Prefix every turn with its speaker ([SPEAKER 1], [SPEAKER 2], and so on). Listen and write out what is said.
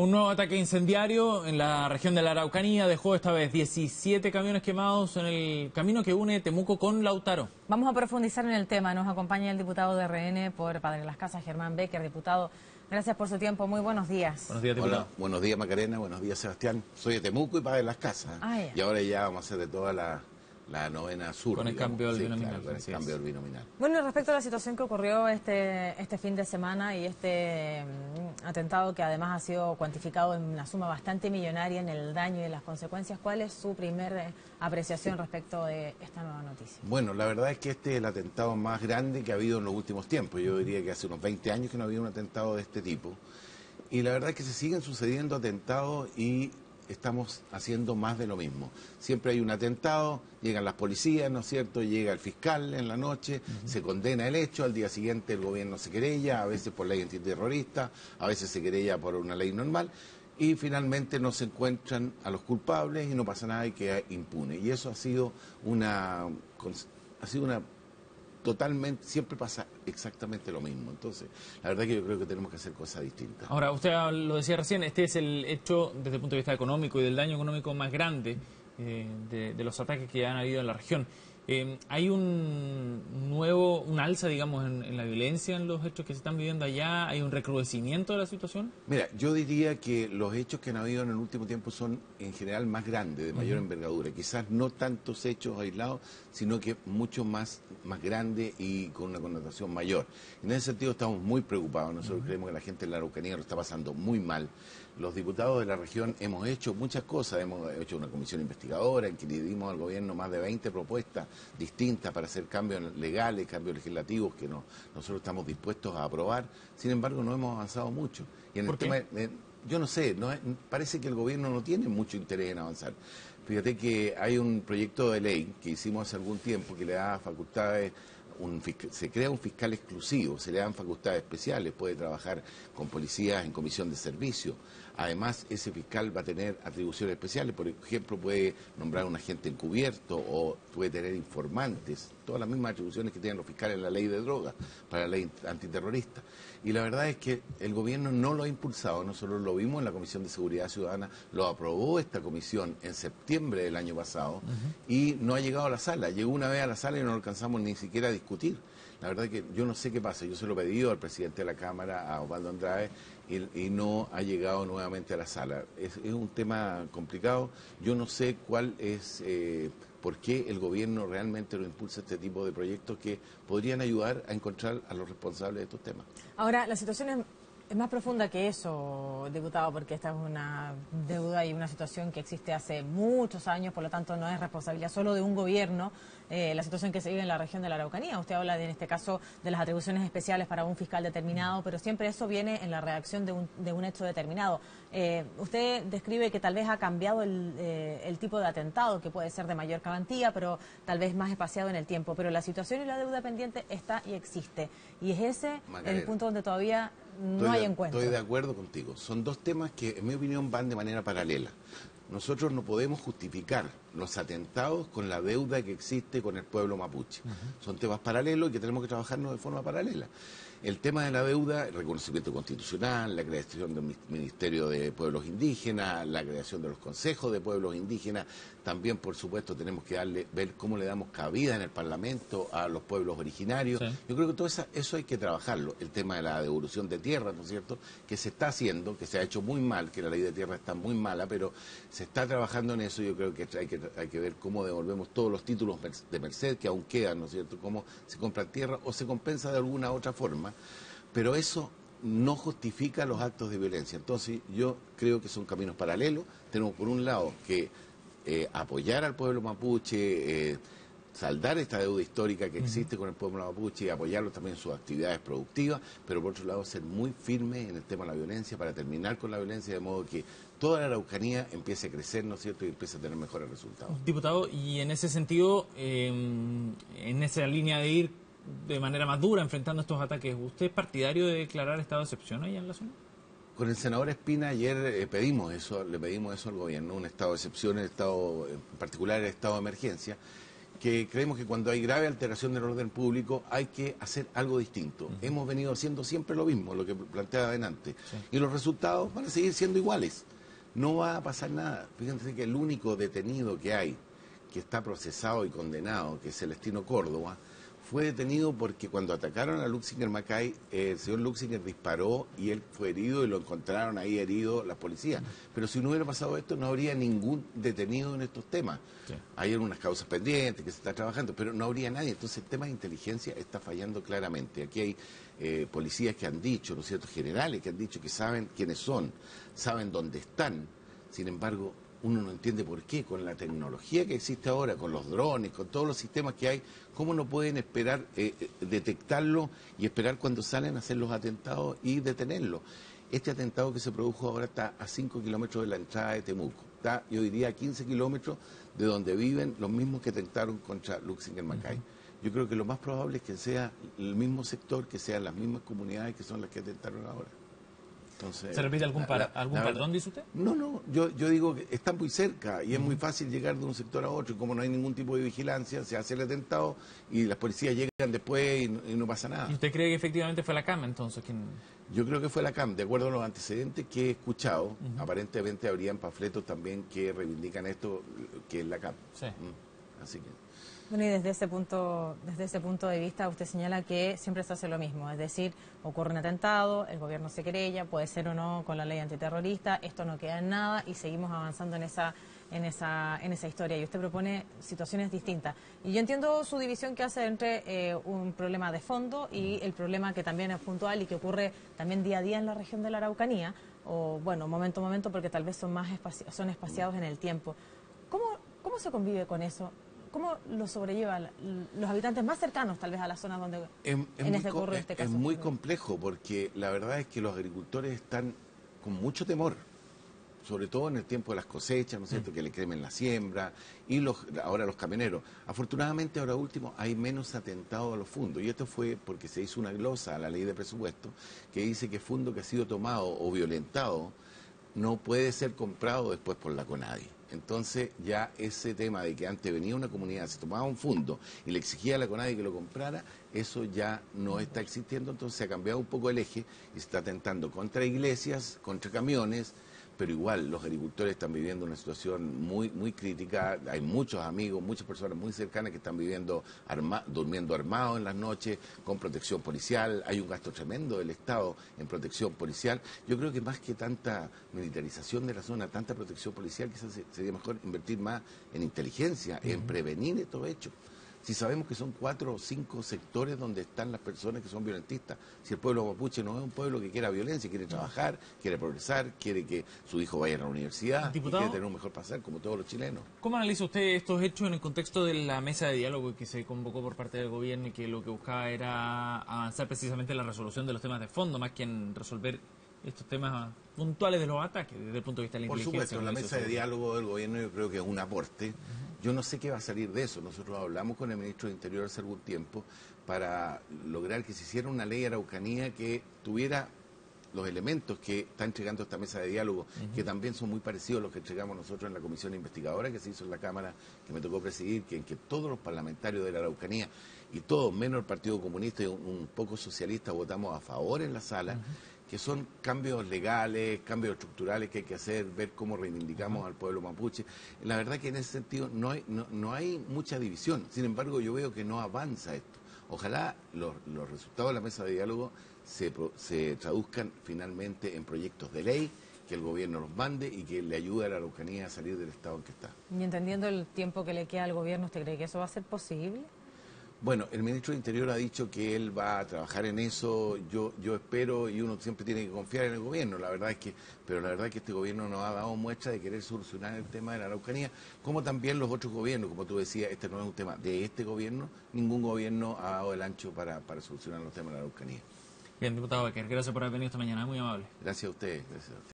[SPEAKER 1] Un nuevo ataque incendiario en la región de la Araucanía dejó esta vez 17 camiones quemados en el camino que une Temuco con Lautaro.
[SPEAKER 2] Vamos a profundizar en el tema. Nos acompaña el diputado de RN por Padre Las Casas, Germán Becker. Diputado, gracias por su tiempo. Muy buenos días.
[SPEAKER 1] Buenos días, diputado.
[SPEAKER 3] Hola, buenos días, Macarena. Buenos días, Sebastián. Soy de Temuco y Padre Las Casas. Y ahora ya vamos a hacer de toda la novena sur.
[SPEAKER 1] Con el cambio del binominal.
[SPEAKER 3] Claro, con el cambio del binominal.
[SPEAKER 2] Bueno, respecto a la situación que ocurrió este fin de semana y este atentado que además ha sido cuantificado en una suma bastante millonaria en el daño y en las consecuencias, ¿cuál es su primer apreciación respecto de esta nueva noticia?
[SPEAKER 3] Bueno, la verdad es que este es el atentado más grande que ha habido en los últimos tiempos. Yo diría que hace unos 20 años que no había un atentado de este tipo. Y la verdad es que se siguen sucediendo atentados y estamos haciendo más de lo mismo. Siempre hay un atentado, llegan las policías, ¿no es cierto? Llega el fiscal en la noche, se condena el hecho, al día siguiente el gobierno se querella, a veces por ley antiterrorista, a veces se querella por una ley normal, y finalmente no se encuentran a los culpables y no pasa nada y queda impune. Y eso ha sido una totalmente, siempre pasa exactamente lo mismo. Entonces, la verdad que yo creo que tenemos que hacer cosas distintas.
[SPEAKER 1] Ahora, usted lo decía recién, este es el hecho desde el punto de vista económico y del daño económico más grande de los ataques que han habido en la región. ¿Hay un alza, digamos, en la violencia en los hechos que se están viviendo allá? ¿Hay un recrudecimiento de la situación?
[SPEAKER 3] Mira, yo diría que los hechos que han habido en el último tiempo son en general más grandes, de mayor envergadura. Quizás no tantos hechos aislados, sino que mucho más grandes y con una connotación mayor. En ese sentido estamos muy preocupados. Nosotros creemos que la gente en la Araucanía lo está pasando muy mal. Los diputados de la región hemos hecho muchas cosas. Hemos hecho una comisión investigadora en que le dimos al gobierno más de 20 propuestas distintas para hacer cambios legales, cambios legislativos que nosotros estamos dispuestos a aprobar. Sin embargo, no hemos avanzado mucho. Y en el tema, yo no sé, parece que el gobierno no tiene mucho interés en avanzar. Fíjate que hay un proyecto de ley que hicimos hace algún tiempo que le da facultades, se crea un fiscal exclusivo, se le dan facultades especiales, puede trabajar con policías en comisión de servicio. Además, ese fiscal va a tener atribuciones especiales, por ejemplo, puede nombrar un agente encubierto o puede tener informantes, todas las mismas atribuciones que tienen los fiscales en la ley de drogas, para la ley antiterrorista. Y la verdad es que el gobierno no lo ha impulsado, nosotros lo vimos en la Comisión de Seguridad Ciudadana, lo aprobó esta comisión en septiembre del año pasado y no ha llegado a la sala, llegó una vez a la sala y no alcanzamos ni siquiera a discutir. La verdad es que yo no sé qué pasa, yo se lo he pedido al presidente de la Cámara, a Osvaldo Andrade, y no ha llegado nuevamente a la sala. Es un tema complicado, yo no sé cuál es, por qué el gobierno realmente no impulsa este tipo de proyectos que podrían ayudar a encontrar a los responsables de estos temas.
[SPEAKER 2] Ahora, la situación es más profunda que eso, diputado, porque esta es una deuda y una situación que existe hace muchos años, por lo tanto no es responsabilidad solo de un gobierno, la situación que se vive en la región de la Araucanía. Usted habla, en este caso, de las atribuciones especiales para un fiscal determinado, pero siempre eso viene en la reacción de un hecho determinado. Usted describe que tal vez ha cambiado el tipo de atentado, que puede ser de mayor cuantía, pero tal vez más espaciado en el tiempo. Pero la situación y la deuda pendiente está y existe. Y es ese el punto donde todavía no hay encuentro.
[SPEAKER 3] Estoy de acuerdo contigo. Son dos temas que, en mi opinión, van de manera paralela. Nosotros no podemos justificar los atentados con la deuda que existe con el pueblo mapuche. Son temas paralelos y que tenemos que trabajarnos de forma paralela. El tema de la deuda, el reconocimiento constitucional, la creación del Ministerio de Pueblos Indígenas, la creación de los consejos de pueblos indígenas, también, por supuesto, tenemos que ver cómo le damos cabida en el Parlamento a los pueblos originarios. Sí. Yo creo que todo eso hay que trabajarlo. El tema de la devolución de tierras, ¿no es cierto?, que se está haciendo, que se ha hecho muy mal, que la ley de tierra está muy mala, pero se está trabajando en eso. Yo creo que hay que ver cómo devolvemos todos los títulos de merced que aún quedan, ¿no es cierto?, cómo se compra tierra o se compensa de alguna otra forma. Pero eso no justifica los actos de violencia. Entonces yo creo que son caminos paralelos. Tenemos por un lado que apoyar al pueblo mapuche, saldar esta deuda histórica que existe con el pueblo mapuche y apoyarlo también en sus actividades productivas, pero por otro lado ser muy firmes en el tema de la violencia para terminar con la violencia de modo que toda la Araucanía empiece a crecer, ¿no es cierto?, y empiece a tener mejores resultados.
[SPEAKER 1] Diputado, y en ese sentido, en esa línea de ir de manera más dura enfrentando estos ataques, ¿usted es partidario de declarar estado de excepción allá en la zona?
[SPEAKER 3] Con el senador Espina ayer le pedimos eso al gobierno, un estado de excepción, en particular el estado de emergencia. que creemos que cuando hay grave alteración del orden público hay que hacer algo distinto. Hemos venido haciendo siempre lo mismo, lo que planteaba adelante, y los resultados van a seguir siendo iguales. No va a pasar nada. Fíjense que el único detenido que hay, que está procesado y condenado, que es Celestino Córdoba, fue detenido porque cuando atacaron a Luxinger Macay, el señor Luxinger disparó y él fue herido y lo encontraron ahí herido la policía. Pero si no hubiera pasado esto, no habría ningún detenido en estos temas. Sí. Hay unas causas pendientes que se está trabajando, pero no habría nadie. Entonces el tema de inteligencia está fallando claramente. Aquí hay policías que han dicho, ¿no es cierto?, generales que han dicho que saben quiénes son, saben dónde están. Sin embargo, uno no entiende por qué, con la tecnología que existe ahora, con los drones, con todos los sistemas que hay, cómo no pueden esperar detectarlo y esperar cuando salen a hacer los atentados y detenerlo. Este atentado que se produjo ahora está a 5 kilómetros de la entrada de Temuco, está, yo diría, a 15 kilómetros de donde viven los mismos que atentaron contra Luxinger Macay. Yo creo que lo más probable es que sea el mismo sector, que sean las mismas comunidades que son las que atentaron ahora. Entonces,
[SPEAKER 1] ¿se repite algún patrón, dice usted?
[SPEAKER 3] No, yo digo que están muy cerca y es muy fácil llegar de un sector a otro, y como no hay ningún tipo de vigilancia, se hace el atentado y las policías llegan después y no pasa nada.
[SPEAKER 1] ¿Y usted cree que efectivamente fue la CAM entonces quien...?
[SPEAKER 3] Yo creo que fue la CAM, de acuerdo a los antecedentes que he escuchado, aparentemente habrían panfletos también que reivindican esto, que es la CAM.
[SPEAKER 1] Sí.
[SPEAKER 3] Así que...
[SPEAKER 2] Bueno, y desde ese punto de vista usted señala que siempre se hace lo mismo, es decir, ocurre un atentado, el gobierno se querella, puede ser o no con la ley antiterrorista, esto no queda en nada y seguimos avanzando en esa historia. Y usted propone situaciones distintas. Y yo entiendo su división que hace entre un problema de fondo y el problema que también es puntual y que ocurre también día a día en la región de la Araucanía, o bueno, momento a momento, porque tal vez son son espaciados en el tiempo. ¿Cómo se convive con eso? ¿Cómo lo sobrellevan los habitantes más cercanos, tal vez, a la zona donde ocurre este caso?
[SPEAKER 3] Es muy complejo, porque la verdad es que los agricultores están con mucho temor, sobre todo en el tiempo de las cosechas, ¿no es cierto?, que le cremen la siembra, y ahora los camioneros. Afortunadamente, ahora último, hay menos atentados a los fundos, y esto fue porque se hizo una glosa a la ley de presupuesto, que dice que fondo que ha sido tomado o violentado no puede ser comprado después por la CONADI. Entonces ya ese tema de que antes venía una comunidad, se tomaba un fondo y le exigía a la CONADI que lo comprara, eso ya no está existiendo, entonces se ha cambiado un poco el eje y se está atentando contra iglesias, contra camiones, pero igual los agricultores están viviendo una situación muy crítica. Hay muchos amigos, muchas personas muy cercanas que están viviendo durmiendo armados en las noches, con protección policial. Hay un gasto tremendo del Estado en protección policial. Yo creo que más que tanta militarización de la zona, tanta protección policial, quizás sería mejor invertir más en inteligencia, en prevenir estos hechos. Si sabemos que son 4 o 5 sectores donde están las personas que son violentistas, si el pueblo mapuche no es un pueblo que quiera violencia, quiere trabajar, quiere progresar, quiere que su hijo vaya a la universidad, y quiere tener un mejor pasar como todos los chilenos.
[SPEAKER 1] ¿Cómo analiza usted estos hechos en el contexto de la mesa de diálogo que se convocó por parte del gobierno y que lo que buscaba era avanzar precisamente en la resolución de los temas de fondo, más que en resolver estos temas puntuales de los ataques desde el punto de vista de la inteligencia?
[SPEAKER 3] Por supuesto, la mesa de diálogo del gobierno yo creo que es un aporte. Yo no sé qué va a salir de eso. Nosotros hablamos con el ministro de Interior hace algún tiempo para lograr que se hiciera una ley Araucanía que tuviera los elementos que está entregando esta mesa de diálogo, que también son muy parecidos a los que entregamos nosotros en la comisión investigadora que se hizo en la Cámara, que me tocó presidir, en que todos los parlamentarios de la Araucanía, y todos, menos el Partido Comunista y un poco socialista, votamos a favor en la sala, que son cambios legales, cambios estructurales que hay que hacer, ver cómo reivindicamos al pueblo mapuche. La verdad que en ese sentido no hay mucha división, sin embargo yo veo que no avanza esto. Ojalá los resultados de la mesa de diálogo se traduzcan finalmente en proyectos de ley, que el gobierno los mande y que le ayude a la Araucanía a salir del estado en que está.
[SPEAKER 2] Y entendiendo el tiempo que le queda al gobierno, ¿usted cree que eso va a ser posible?
[SPEAKER 3] Bueno, el ministro de Interior ha dicho que él va a trabajar en eso. Yo espero, y uno siempre tiene que confiar en el gobierno, pero la verdad es que este gobierno nos ha dado muestra de querer solucionar el tema de la Araucanía, como también los otros gobiernos. Como tú decías, este no es un tema de este gobierno, ningún gobierno ha dado el ancho para solucionar los temas de la Araucanía.
[SPEAKER 1] Bien, diputado Becker, gracias por haber venido esta mañana, muy amable.
[SPEAKER 3] Gracias a ustedes.